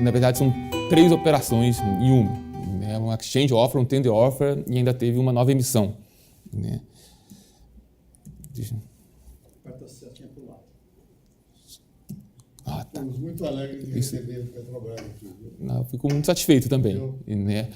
na verdade, são 3 operações em uma, né? Um exchange offer, um tender offer e ainda teve uma nova emissão, né? Tá. Estamos muito alegres de receber o Petrobras aqui. Não, fico muito satisfeito também, né?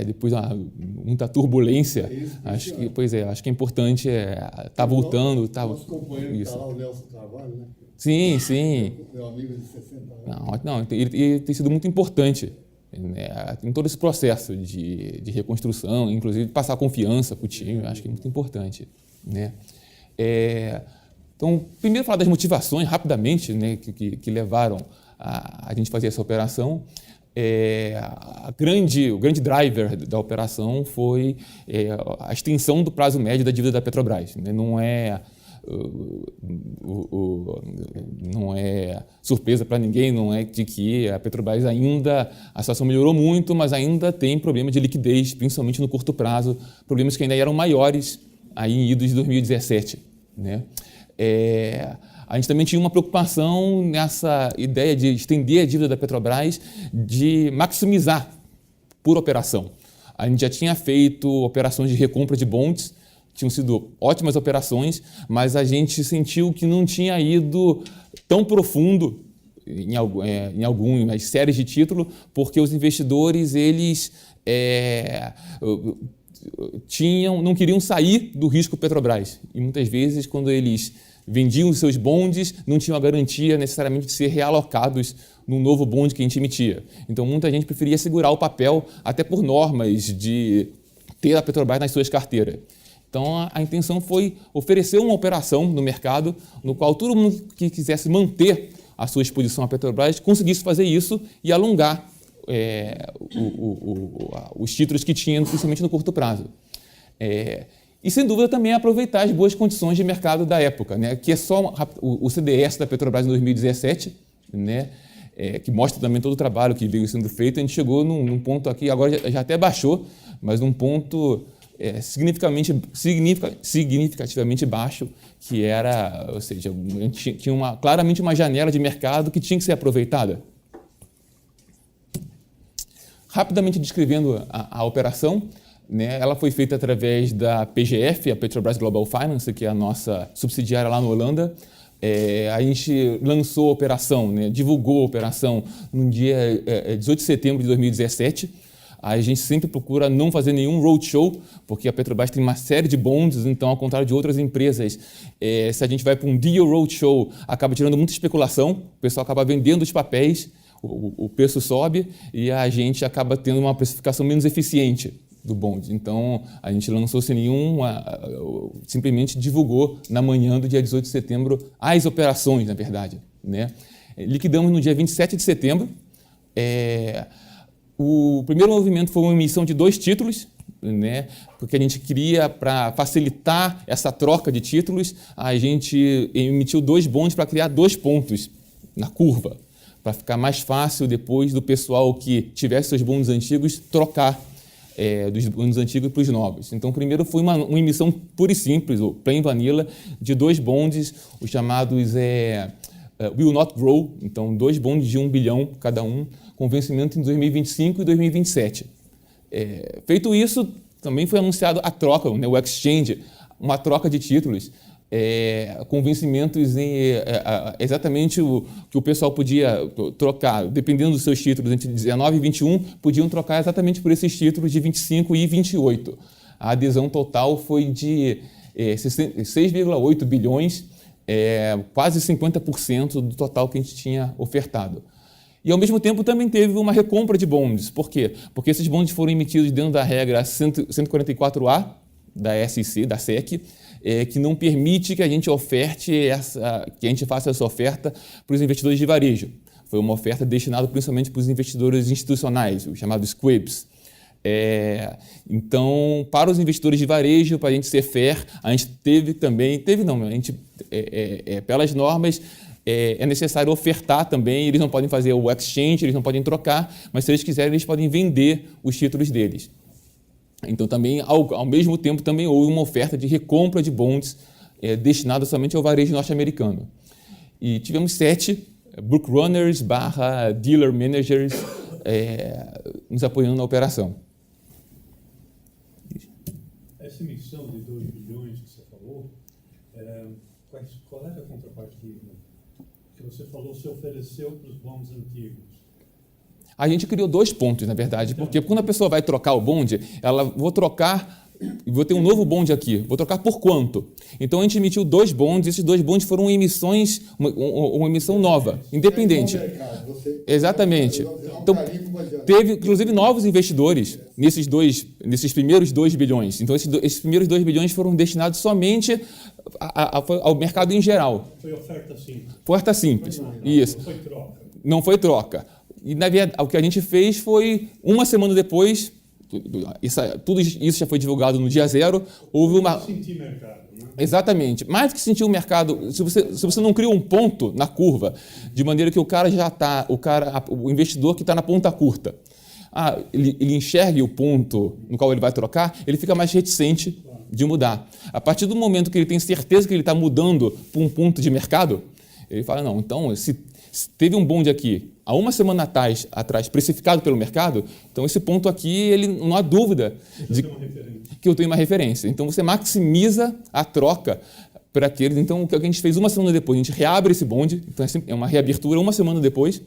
Depois de muita turbulência, acho que é importante estar voltando. Nosso companheiro que está lá, o Nelson Carvalho, né? Sim, sim. Meu amigo de 60 anos. Não, ele tem sido muito importante, né, em todo esse processo de reconstrução, inclusive de passar confiança para o time, acho que é muito importante, né? Então, primeiro falar das motivações, rapidamente, né, que levaram a gente fazer essa operação. O grande driver da operação foi a extensão do prazo médio da dívida da Petrobras, né? Não é surpresa para ninguém, não é de que a Petrobras a situação melhorou muito, mas ainda tem problema de liquidez, principalmente no curto prazo, problemas que ainda eram maiores aí em idos de 2017, né? A gente também tinha uma preocupação nessa ideia de estender a dívida da Petrobras, de maximizar por operação. A gente já tinha feito operações de recompra de bonds, tinham sido ótimas operações, mas a gente sentiu que não tinha ido tão profundo em algumas séries de título, porque os investidores eles não queriam sair do risco Petrobras. E muitas vezes, quando eles vendiam os seus bondes, não tinham a garantia necessariamente de ser realocados num novo bonde que a gente emitia. Então, muita gente preferia segurar o papel, até por normas de ter a Petrobras nas suas carteiras. Então, a intenção foi oferecer uma operação no mercado no qual todo mundo que quisesse manter a sua exposição à Petrobras conseguisse fazer isso e alongar os títulos que tinha, principalmente no curto prazo. E, sem dúvida, também aproveitar as boas condições de mercado da época, né? Que é só o CDS da Petrobras em 2017, né? Que mostra também todo o trabalho que veio sendo feito. A gente chegou num ponto aqui, agora já até baixou, mas num ponto significativamente baixo, que era, ou seja, a gente tinha claramente uma janela de mercado que tinha que ser aproveitada. Rapidamente descrevendo a operação, né, ela foi feita através da PGF, a Petrobras Global Finance, que é a nossa subsidiária lá na Holanda. A gente lançou a operação, né, divulgou a operação no dia 18 de setembro de 2017. A gente sempre procura não fazer nenhum roadshow, porque a Petrobras tem uma série de bonds, então, ao contrário de outras empresas, se a gente vai para um deal roadshow, acaba tirando muita especulação, o pessoal acaba vendendo os papéis, o preço sobe e a gente acaba tendo uma precificação menos eficiente do bond. Então, a gente lançou sem simplesmente divulgou na manhã do dia 18 de setembro as operações, na verdade, né? Liquidamos no dia 27 de setembro. O primeiro movimento foi uma emissão de 2 títulos, né? Porque a gente queria, para facilitar essa troca de títulos, a gente emitiu 2 bonds para criar 2 pontos na curva, para ficar mais fácil depois do pessoal que tivesse seus bonds antigos trocar dos bonds antigos para os novos. Então, primeiro foi uma emissão pura e simples, o plain vanilla, de 2 bonds, os chamados Will Not Grow, então 2 bonds de 1 bilhão cada um, com vencimento em 2025 e 2027. Feito isso, também foi anunciado a troca, né, o exchange, uma troca de títulos, com vencimentos exatamente o que o pessoal podia trocar, dependendo dos seus títulos, entre 19 e 21, podiam trocar exatamente por esses títulos de 25 e 28. A adesão total foi de 6,8 bilhões, quase 50% do total que a gente tinha ofertado. E, ao mesmo tempo, também teve uma recompra de bonds. Por quê? Porque esses bonds foram emitidos dentro da regra 144A da SEC, que não permite que a gente faça essa oferta para os investidores de varejo. Foi uma oferta destinada principalmente para os investidores institucionais, os chamados SQIBs. Então, para os investidores de varejo, para a gente ser fair, a gente pelas normas, é necessário ofertar também, eles não podem fazer o exchange, eles não podem trocar, mas se eles quiserem, eles podem vender os títulos deles. Então, também, ao mesmo tempo, também houve uma oferta de recompra de bonds destinada somente ao varejo norte-americano. E tivemos 7 bookrunners / dealer managers nos apoiando na operação. Essa emissão de 2 bilhões que você falou, qual era a contrapartida? Que você falou, se ofereceu para os bons antigos. A gente criou 2 pontos, na verdade, porque quando a pessoa vai trocar o bonde, vou ter um novo bonde aqui, vou trocar por quanto? Então a gente emitiu 2 bondes, esses 2 bondes foram emissões, uma emissão nova, independente. Exatamente. Então, teve, inclusive, novos investidores nesses primeiros 2 bilhões. Então, esses primeiros 2 bilhões foram destinados somente ao mercado em geral. Foi oferta simples. Oferta simples, isso. Não foi troca. Não foi troca. E, na verdade, o que a gente fez foi, uma semana depois, tudo isso já foi divulgado no dia 0, houve uma... Sentir mercado, né? Exatamente. Mais do que sentir o mercado, se você não cria um ponto na curva, de maneira que o cara já está, o investidor que está na ponta curta, ele enxergue o ponto no qual ele vai trocar, ele fica mais reticente de mudar. A partir do momento que ele tem certeza que ele está mudando para um ponto de mercado, ele fala, não, então, se teve um bonde aqui, há uma semana atrás, precificado pelo mercado, então esse ponto aqui, não há dúvida que eu tenho uma referência. Então, você maximiza a troca para aqueles. Então, o que a gente fez uma semana depois, a gente reabre esse bonde, então é uma reabertura uma semana depois,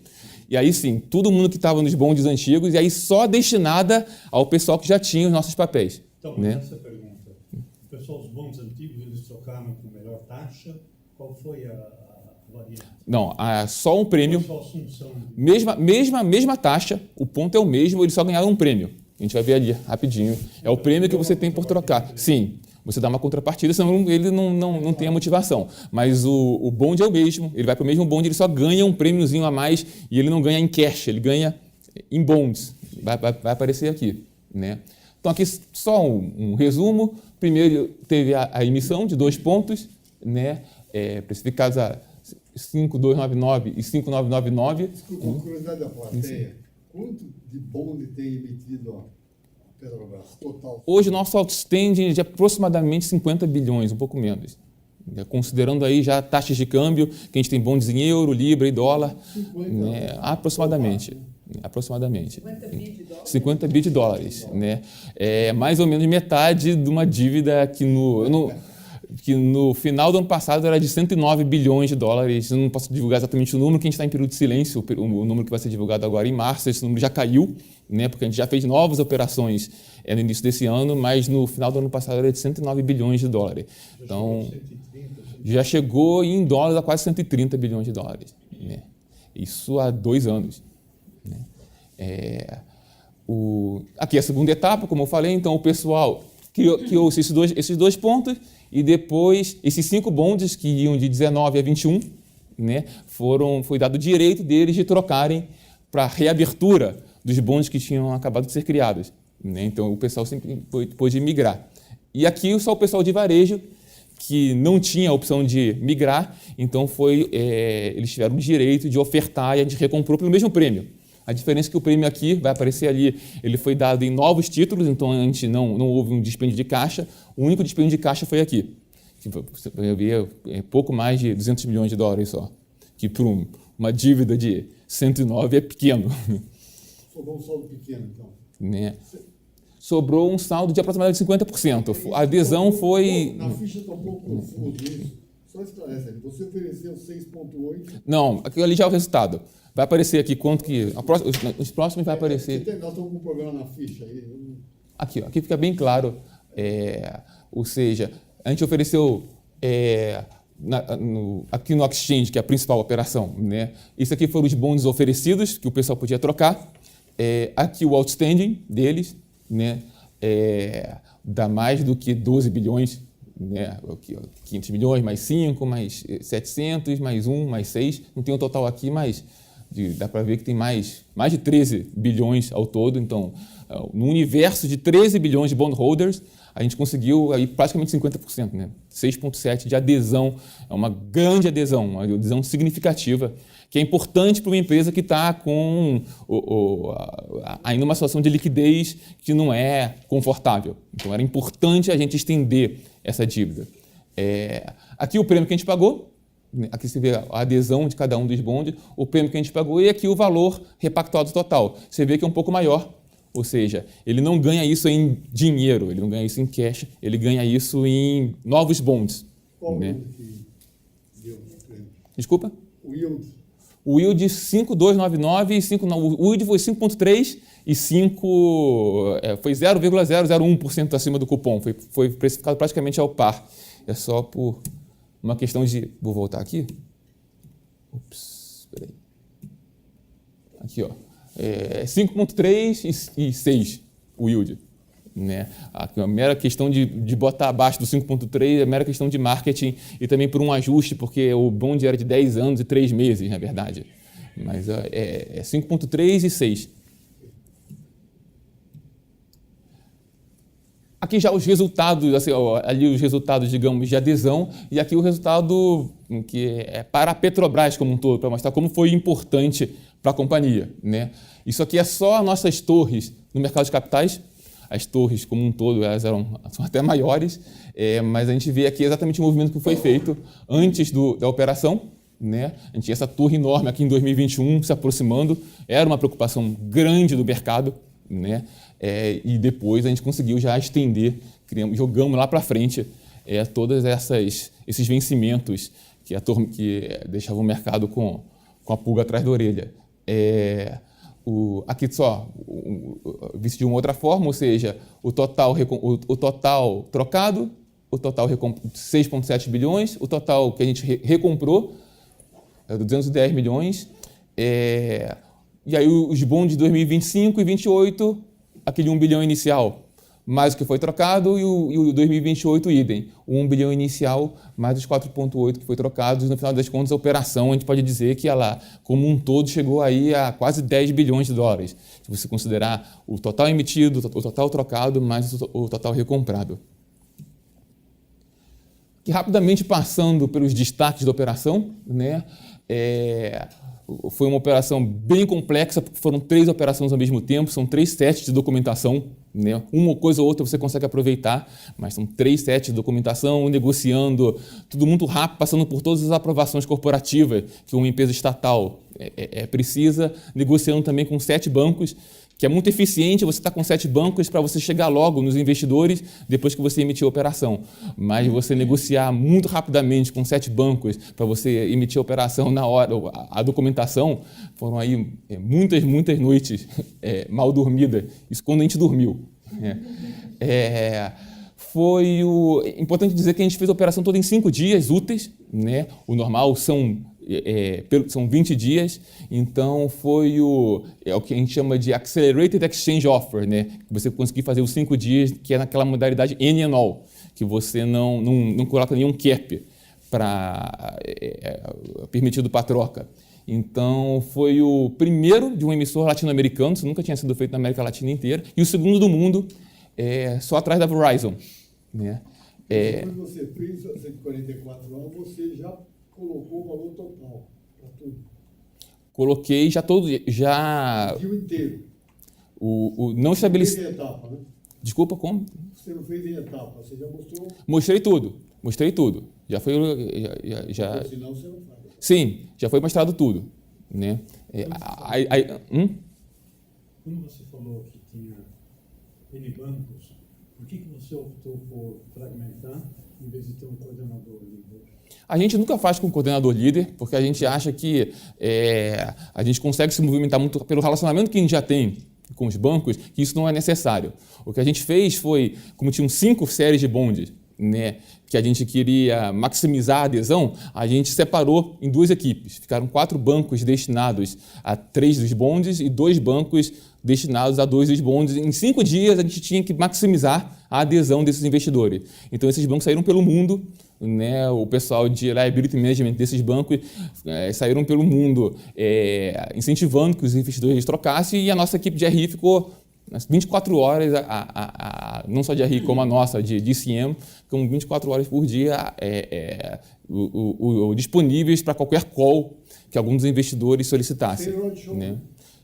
e aí sim, todo mundo que estava nos bondes antigos, e aí só destinada ao pessoal que já tinha os nossos papéis. Então, né? Essa pergunta, o pessoal, os bondes antigos, eles trocaram com melhor taxa, qual foi a variante? Não, só um prêmio, Só assunção. mesma taxa, o ponto é o mesmo, eles só ganharam um prêmio. A gente vai ver ali, rapidinho. É o prêmio que você tem por trocar. Sim, você dá uma contrapartida, senão ele não tem a motivação. Mas o bonde é o mesmo, ele vai para o mesmo bonde, ele só ganha um prêmiozinho a mais e ele não ganha em cash, ele ganha em bonds. Vai aparecer aqui. Né? Então, aqui só um resumo. Primeiro, teve a emissão de 2 pontos, né? Precificados a 5.299 e 5.999. Desculpa, curiosidade da plateia. Quanto de bonde tem emitido a Petrobras total? Hoje, o nosso outstanding é de aproximadamente 50 bilhões, um pouco menos. Considerando aí já taxas de câmbio, que a gente tem bondes em euro, libra e dólar. 50, aproximadamente. 50 bi de dólares. Né? É mais ou menos metade de uma dívida que no final do ano passado era de 109 bilhões de dólares. Eu não posso divulgar exatamente o número, que a gente está em período de silêncio, o número que vai ser divulgado agora em março, esse número já caiu, né, porque a gente já fez novas operações no início desse ano, mas no final do ano passado era de 109 bilhões de dólares. Então, já chegou em dólares a quase 130 bilhões de dólares. Né? Isso há 2 anos. Né? Aqui a segunda etapa, como eu falei, então o pessoal criou esses dois pontos, e depois esses 5 bondes que iam de 19 a 21, né, foi dado o direito deles de trocarem para a reabertura dos bondes que tinham acabado de ser criados. Né? Então o pessoal sempre pôde migrar. E aqui só o pessoal de varejo, que não tinha a opção de migrar, então eles tiveram o direito de ofertar e a gente recomprou pelo mesmo prêmio. A diferença é que o prêmio aqui, vai aparecer ali, ele foi dado em novos títulos, então a gente não houve um dispêndio de caixa, o único dispêndio de caixa foi aqui. Você vai ver pouco mais de 200 milhões de dólares só, que para uma dívida de 109 é pequeno. Sobrou um saldo pequeno, então. Né? Sobrou um saldo de aproximadamente 50%. A adesão foi... Na ficha está um pouco confuso isso. Só esclarece ali. Você ofereceu 6,8. Não, aquilo ali já é o resultado. Vai aparecer aqui quanto que... Os próximos vai aparecer... Nós estamos com um problema na ficha aí. Aqui fica bem claro. Ou seja, a gente ofereceu... aqui no Exchange, que é a principal operação, né? Isso aqui foram os bondes oferecidos, que o pessoal podia trocar. Aqui o outstanding deles, né? Dá mais do que 12 bilhões, né? 500 milhões, mais 5, mais 700, mais 1, mais 6. Não tem o total aqui, mas dá para ver que tem mais de 13 bilhões ao todo. Então, no universo de 13 bilhões de bondholders, a gente conseguiu aí praticamente 50%, né? 6,7% de adesão. É uma grande adesão, uma adesão significativa, que é importante para uma empresa que está com ainda uma situação de liquidez que não é confortável. Então, era importante a gente estender essa dívida. Aqui o prêmio que a gente pagou, Aqui você vê a adesão de cada um dos bondes, o prêmio que a gente pagou e aqui o valor repactuado total. Você vê que é um pouco maior, ou seja, ele não ganha isso em dinheiro, ele não ganha isso em cash, ele ganha isso em novos bonds. Qual o Né? yield que deu o prêmio? Desculpa? O yield. O yield 5,299 e 5, não, o yield foi 5,3 e 5 foi 0,001% acima do cupom, foi precificado praticamente ao par. É só por uma questão de... Vou voltar aqui. Ups, peraí. Aqui, ó. 5,3 e 6 o yield. Né? A mera questão de botar abaixo do 5,3 é mera questão de marketing e também por um ajuste, porque o bond era de 10 anos e 3 meses, na verdade. Mas é 5,3 e 6. Aqui já os resultados, assim, ali os resultados, digamos, de adesão, e aqui o resultado que é para a Petrobras como um todo, para mostrar como foi importante para a companhia. Né? Isso aqui é só as nossas torres no mercado de capitais. As torres como um todo elas são até maiores, mas a gente vê aqui exatamente o movimento que foi feito antes da operação. Né? A gente tinha essa torre enorme aqui em 2021 se aproximando, era uma preocupação grande do mercado. Né? E depois a gente conseguiu já estender, jogamos lá para frente todos esses vencimentos que deixavam o mercado com a pulga atrás da orelha. Aqui só, visto de uma outra forma, ou seja, o total trocado, o total 6,7 bilhões, o total que a gente recomprou, 210 milhões, e aí os bondes de 2025 e 2028, aquele 1 bilhão inicial, mais o que foi trocado, e o 2028 idem. O 1 bilhão inicial, mais os 4,8 que foi trocado, no final das contas a operação, a gente pode dizer que ela, como um todo, chegou aí a quase 10 bilhões de dólares. Se você considerar o total emitido, o total trocado, mais o total recomprado. E rapidamente passando pelos destaques da operação, né? Foi uma operação bem complexa, porque foram 3 operações ao mesmo tempo, são 3 sets de documentação, né? Uma coisa ou outra você consegue aproveitar, mas são 3 sets de documentação, negociando, tudo muito rápido, passando por todas as aprovações corporativas que uma empresa estatal precisa, negociando também com 7 bancos, que é muito eficiente você estar com 7 bancos para você chegar logo nos investidores depois que você emitir a operação. Mas você negociar muito rapidamente com 7 bancos para você emitir a operação na hora, a documentação, foram aí muitas noites mal dormidas. Isso quando a gente dormiu. Foi importante dizer que a gente fez a operação toda em 5 dias úteis, né? O normal são 20 dias, então foi o que a gente chama de Accelerated Exchange Offer, né? Você conseguir fazer os 5 dias, que é naquela modalidade any and all, que você não coloca nenhum cap permitido para troca. Então, foi o primeiro de um emissor latino-americano, isso nunca tinha sido feito na América Latina inteira, e o segundo do mundo, só atrás da Verizon. Né? Quando você fez 144 anos, você já colocou o valor total para tudo? Coloquei já todo... O dia inteiro? Não estabeleci... Você não fez em etapa, né? Desculpa, como? Você não fez em etapa, você já mostrou... Mostrei tudo. Já foi... Senão você não faz. Sim, já foi mostrado tudo. Né? Quando você falou que tinha N bancos, por que você optou por fragmentar em vez de ter um coordenador líder? A gente nunca faz com coordenador líder, porque a gente acha que a gente consegue se movimentar muito pelo relacionamento que a gente já tem com os bancos, que isso não é necessário. O que a gente fez foi, como tinham 5 séries de bondes, né, que a gente queria maximizar a adesão, a gente separou em 2 equipes. Ficaram 4 bancos destinados a 3 dos bondes e 2 bancos destinados a 2 dos bondes. Em 5 dias, a gente tinha que maximizar a adesão desses investidores. Então, esses bancos saíram pelo mundo, né? O pessoal de liability management desses bancos saíram pelo mundo incentivando que os investidores trocassem, e a nossa equipe de RI ficou 24 horas, não só de RI como a nossa, de DCM, com 24 horas por dia disponíveis para qualquer call que algum dos investidores solicitasse. Sem roadshow? Né?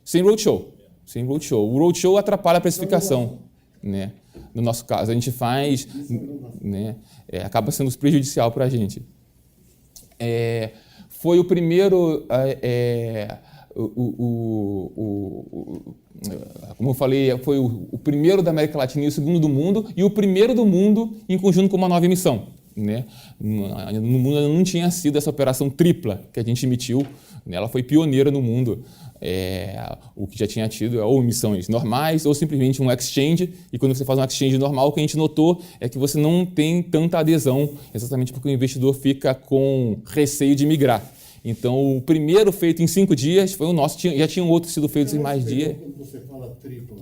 Sem roadshow. O roadshow atrapalha a precificação. Né? No nosso caso, a gente faz, né? Acaba sendo prejudicial para a gente. Foi o primeiro, como eu falei, foi o primeiro da América Latina e o segundo do mundo, e o primeiro do mundo em conjunto com uma nova emissão, né? No mundo ainda não tinha sido essa operação tripla que a gente emitiu, né? Ela foi pioneira no mundo. O que já tinha tido ou emissões normais ou simplesmente um exchange, e quando você faz um exchange normal, o que a gente notou é que você não tem tanta adesão, exatamente porque o investidor fica com receio de migrar. Então, o primeiro feito em 5 dias foi o nosso, já tinham outros sido feitos em mais dias. Quando você fala tripla,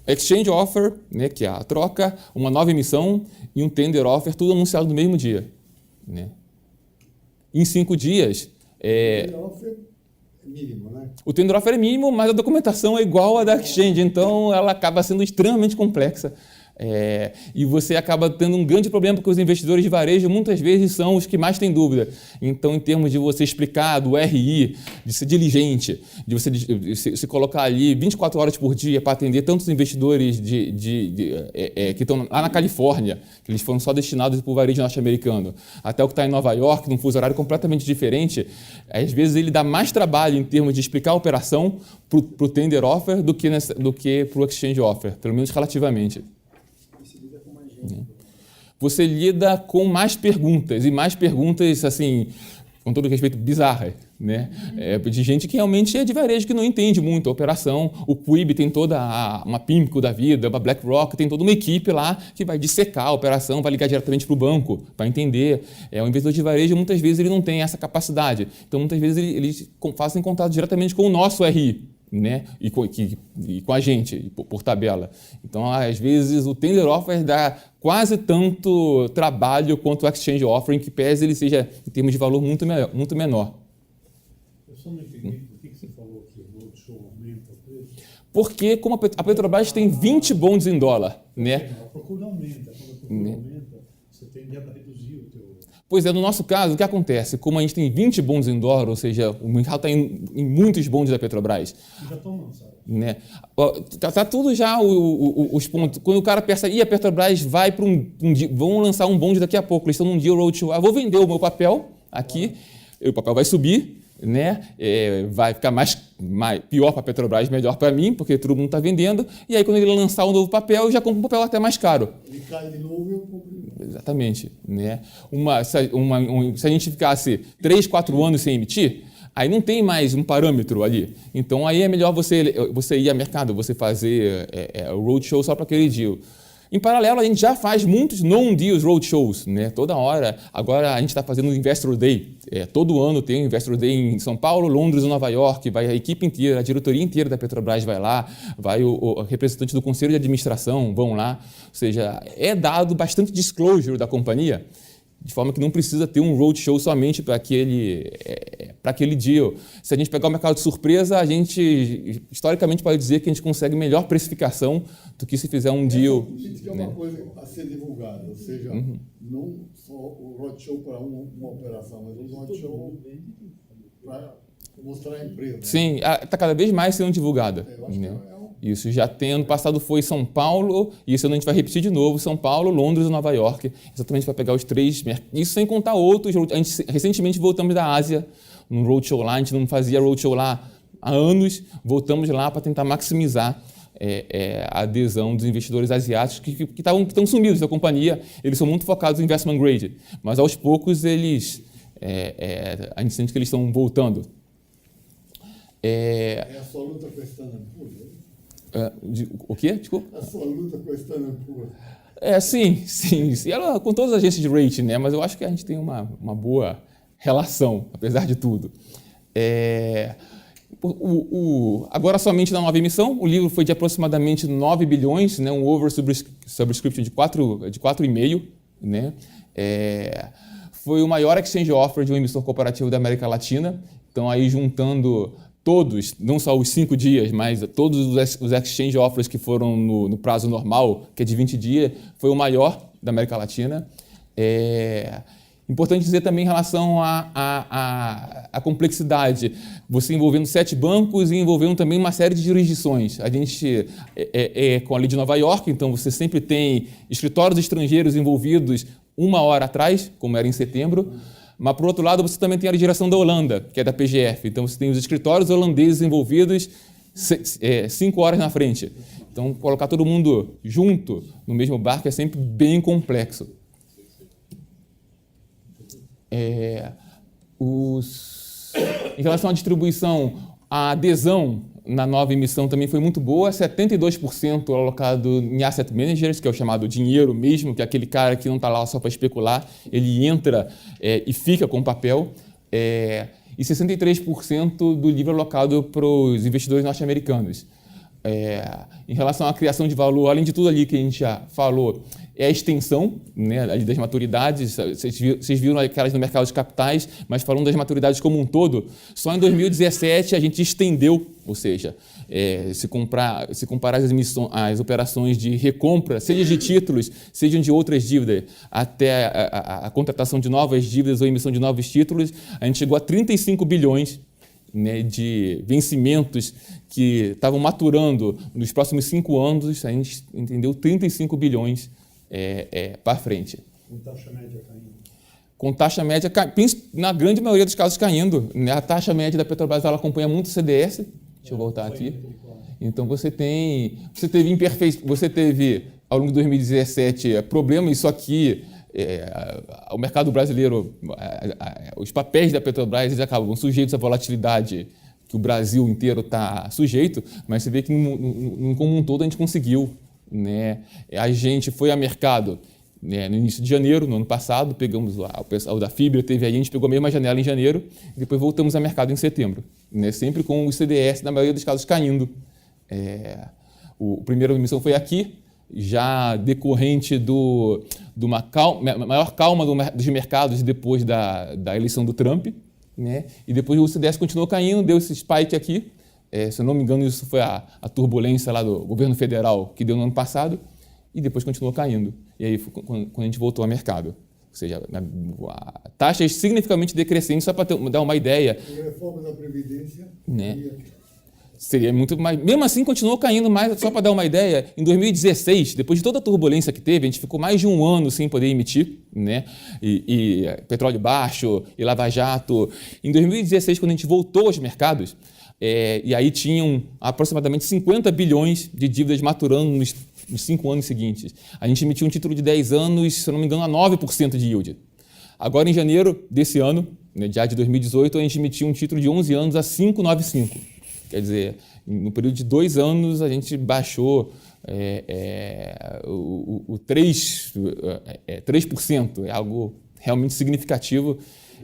Exchange offer, né, que é a troca, uma nova emissão e um tender offer, tudo anunciado no mesmo dia, né? Em 5 dias, mínimo, né? o tender offer é mínimo, mas a documentação é igual à da exchange, então ela acaba sendo extremamente complexa. E você acaba tendo um grande problema, porque os investidores de varejo muitas vezes são os que mais têm dúvida. Então, em termos de você explicar do RI, de ser diligente, de você se colocar ali 24 horas por dia para atender tantos investidores que estão lá na Califórnia, que eles foram só destinados para o varejo norte-americano, até o que está em Nova York, num fuso horário completamente diferente, às vezes ele dá mais trabalho em termos de explicar a operação para o tender offer do que para o exchange offer, pelo menos relativamente. Você lida com mais perguntas, e mais perguntas, assim, com todo respeito, bizarras, né? De gente que realmente é de varejo, que não entende muito a operação. O Quibi tem toda uma PIMCO da vida, uma BlackRock, tem toda uma equipe lá que vai dissecar a operação, vai ligar diretamente para o banco, para entender. O investidor de varejo, muitas vezes, ele não tem essa capacidade. Então, muitas vezes, eles fazem contato diretamente com o nosso RI, né? E com a gente, por tabela. Então, às vezes, o tender offer dá quase tanto trabalho quanto o exchange offer, em que pese ele seja, em termos de valor, muito menor. Eu só não entendi por que você falou que o roadshow aumenta o preço. Porque, como a Petrobras tem 20 bonds em dólar, né? A procura aumenta. Quando a procura aumenta, você tende a reduzir o teu... Pois é, no nosso caso, o que acontece? Como a gente tem 20 bonds em dólar, ou seja, o mercado está em muitos bonds da Petrobras. Já estão lançados. Né? Tá tudo já os pontos. Quando o cara pensa, a Petrobras vai para vão lançar um bonde daqui a pouco, eles estão num deal roadshow, vou vender o meu papel aqui, o papel vai subir, né? Vai ficar pior para a Petrobras, melhor para mim, porque todo mundo está vendendo, e aí quando ele lançar um novo papel, eu já compro um papel até mais caro. Ele cai de novo e eu compro. Exatamente. Né? Se a gente ficasse 3, 4 anos sem emitir, aí não tem mais um parâmetro ali. Então, aí é melhor você ir ao mercado, você fazer o roadshow só para aquele deal. Em paralelo, a gente já faz muitos non-deals roadshows, né? Toda hora. Agora, a gente está fazendo o Investor Day. Todo ano tem o Investor Day em São Paulo, Londres e Nova York. Vai a equipe inteira, a diretoria inteira da Petrobras vai lá, vai o representante do Conselho de Administração, vão lá. Ou seja, é dado bastante disclosure da companhia, de forma que não precisa ter um roadshow somente para aquele deal. Se a gente pegar o mercado de surpresa, a gente, historicamente, pode dizer que a gente consegue melhor precificação do que se fizer um deal. Isso é uma coisa a ser divulgada, ou seja, não só o roadshow para uma operação, mas o roadshow para mostrar a empresa. Sim, está cada vez mais sendo divulgada. Eu acho Né? que Isso já tem, ano passado foi São Paulo, e esse ano a gente vai repetir de novo, São Paulo, Londres e Nova York, exatamente para pegar os 3 mercados. Isso sem contar outros. A gente recentemente voltamos da Ásia, num roadshow lá, a gente não fazia roadshow lá há anos, voltamos lá para tentar maximizar a adesão dos investidores asiáticos que estão sumidos da companhia. Eles são muito focados em investment grade, mas aos poucos a gente sente que eles estão voltando. é a sua luta com a Standard Poor's, O quê? Desculpa? a sua luta com a Standard Poor's. Sim. Ela, com todas as agências de rating, né? Mas eu acho que a gente tem uma boa relação, apesar de tudo. Agora, somente na nova emissão, o livro foi de aproximadamente 9 bilhões, né? Um oversubscription de 4,5, né? Foi o maior exchange offer de um emissor corporativo da América Latina. Então, aí juntando todos, não só os 5 dias, mas todos os exchange offers que foram no prazo normal, que é de 20 dias, foi o maior da América Latina. Importante dizer também em relação à complexidade, você envolvendo 7 bancos e envolvendo também uma série de jurisdições. A gente com a lei de Nova York, então você sempre tem escritórios estrangeiros envolvidos 1 hora atrás, como era em setembro, Mas, por outro lado, você também tem a legislação da Holanda, que é da PGF. Então, você tem os escritórios holandeses envolvidos 5 horas na frente. Então, colocar todo mundo junto no mesmo barco é sempre bem complexo. Em relação à distribuição, a adesão na nova emissão também foi muito boa, 72% alocado em asset managers, que é o chamado dinheiro mesmo, que é aquele cara que não está lá só para especular, ele entra e fica com o papel, e 63% do livro alocado para os investidores norte-americanos. Em relação à criação de valor, além de tudo ali que a gente já falou, é a extensão, né, ali das maturidades. Vocês viram aquelas no mercado de capitais, mas falando das maturidades como um todo, só em 2017 a gente estendeu, ou seja, se comparar as operações de recompra, seja de títulos, sejam de outras dívidas, até a contratação de novas dívidas ou emissão de novos títulos, a gente chegou a 35 bilhões, né, de vencimentos que estavam maturando nos próximos 5 anos, a gente entendeu 35 bilhões para frente. Com taxa média caindo. Com taxa média, na grande maioria dos casos, caindo. Né? A taxa média da Petrobras ela acompanha muito o CDS. Deixa eu voltar aqui. Então, você teve ao longo de 2017, problemas, isso aqui, o mercado brasileiro, os papéis da Petrobras eles acabam sujeitos à volatilidade que o Brasil inteiro está sujeito, mas você vê que, como um todo, a gente conseguiu. Né? A gente foi a mercado, né, no início de janeiro, no ano passado, pegamos o pessoal da Fibra, teve aí, a gente pegou a mesma janela em janeiro, e depois voltamos a mercado em setembro, né, sempre com o CDS, na maioria dos casos, caindo. A primeira emissão foi aqui, já decorrente de uma maior calma dos mercados depois da eleição do Trump, né, e depois o CDS continuou caindo, deu esse spike aqui. Se eu não me engano, isso foi a turbulência lá do governo federal que deu no ano passado, e depois continuou caindo. E aí foi quando a gente voltou ao mercado. Ou seja, taxas significativamente decrescentes, só para dar uma ideia. E reforma da Previdência. Né? Seria muito mais. Mesmo assim, continuou caindo mais, só para dar uma ideia. Em 2016, depois de toda a turbulência que teve, a gente ficou mais de 1 ano sem poder emitir, né? E petróleo baixo, e Lava Jato. Em 2016, quando a gente voltou aos mercados, e aí tinham aproximadamente 50 bilhões de dívidas maturando nos 5 anos seguintes. A gente emitiu um título de 10 anos, se eu não me engano, a 9% de yield. Agora, em janeiro desse ano, né, já de 2018, a gente emitiu um título de 11 anos a 5,95. Quer dizer, no período de 2 anos, a gente baixou o 3%. É algo realmente significativo.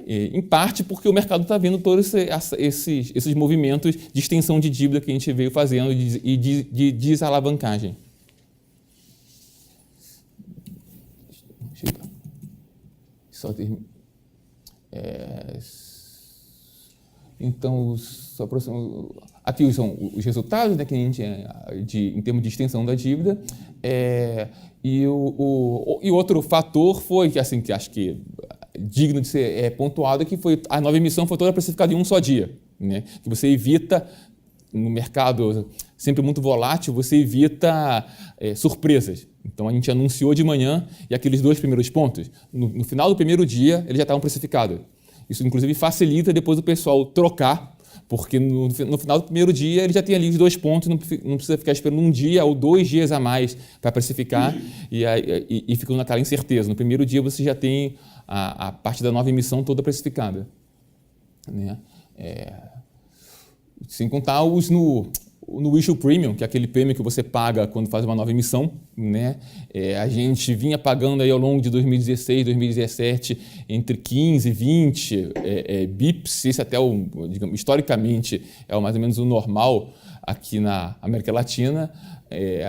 Em parte porque o mercado está vendo todos esses movimentos de extensão de dívida que a gente veio fazendo e de desalavancagem. Então, aqui são os resultados, né, que a gente em termos de extensão da dívida. E outro fator foi que, assim, que acho que digno de ser pontuado, que foi a nova emissão foi toda precificada em um só dia, né? Que você evita, no mercado sempre muito volátil, você evita surpresas. Então, a gente anunciou de manhã e aqueles 2 primeiros pontos, no final do primeiro dia, eles já estavam precificados. Isso, inclusive, facilita depois o pessoal trocar, porque no final do primeiro dia ele já tem ali os 2 pontos, não precisa ficar esperando 1 dia ou 2 dias a mais para precificar e ficando naquela incerteza. No primeiro dia você já tem a parte da nova emissão toda precificada. Né? Sem contar os no issue premium, que é aquele prêmio que você paga quando faz uma nova emissão, né? A gente vinha pagando aí ao longo de 2016, 2017 entre 15 e 20 bips, esse até digamos, historicamente é mais ou menos o normal aqui na América Latina.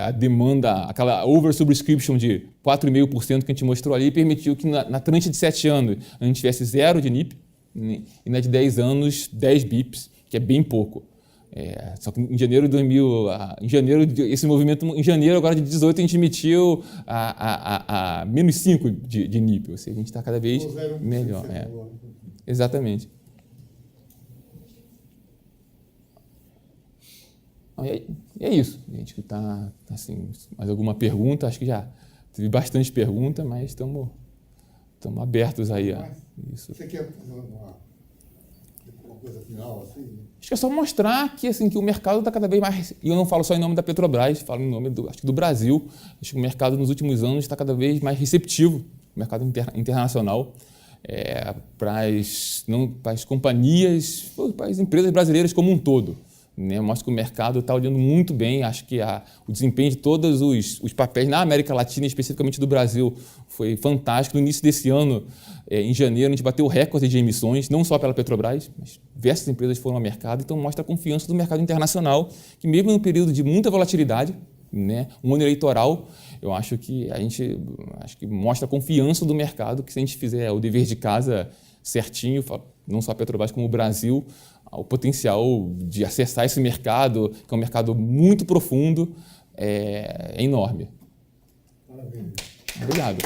A demanda, aquela oversubscription de 4,5% que a gente mostrou ali, permitiu que na tranche de 7 anos a gente tivesse 0 de NIP, né? E na de 10 anos, 10 bips, que é bem pouco. Só que em janeiro de 2000, esse movimento, em janeiro agora de 18, a gente emitiu a menos 5 de NIP, ou seja, a gente está cada vez melhor. Exatamente. E é isso. A gente está, assim, mais alguma pergunta? Acho que já teve bastante pergunta, mas estamos Estamos abertos aí a isso. Você quer fazer uma coisa final, assim? Acho que é só mostrar que, assim, que o mercado está cada vez mais... E eu não falo só em nome da Petrobras, falo em nome acho que do Brasil. Acho que o mercado nos últimos anos está cada vez mais receptivo, o mercado internacional, para as companhias, para as empresas brasileiras como um todo. Né? Mostra que o mercado está olhando muito bem. Acho que o desempenho de todos os papéis na América Latina, especificamente do Brasil, foi fantástico. No início desse ano, em janeiro, a gente bateu o recorde de emissões, não só pela Petrobras, mas diversas empresas foram ao mercado. Então, mostra a confiança do mercado internacional, que mesmo num período de muita volatilidade, né, um ano eleitoral, eu acho que mostra a confiança do mercado, que se a gente fizer o dever de casa certinho, não só a Petrobras como o Brasil, o potencial de acessar esse mercado, que é um mercado muito profundo, é enorme. Maravilha. Obrigado.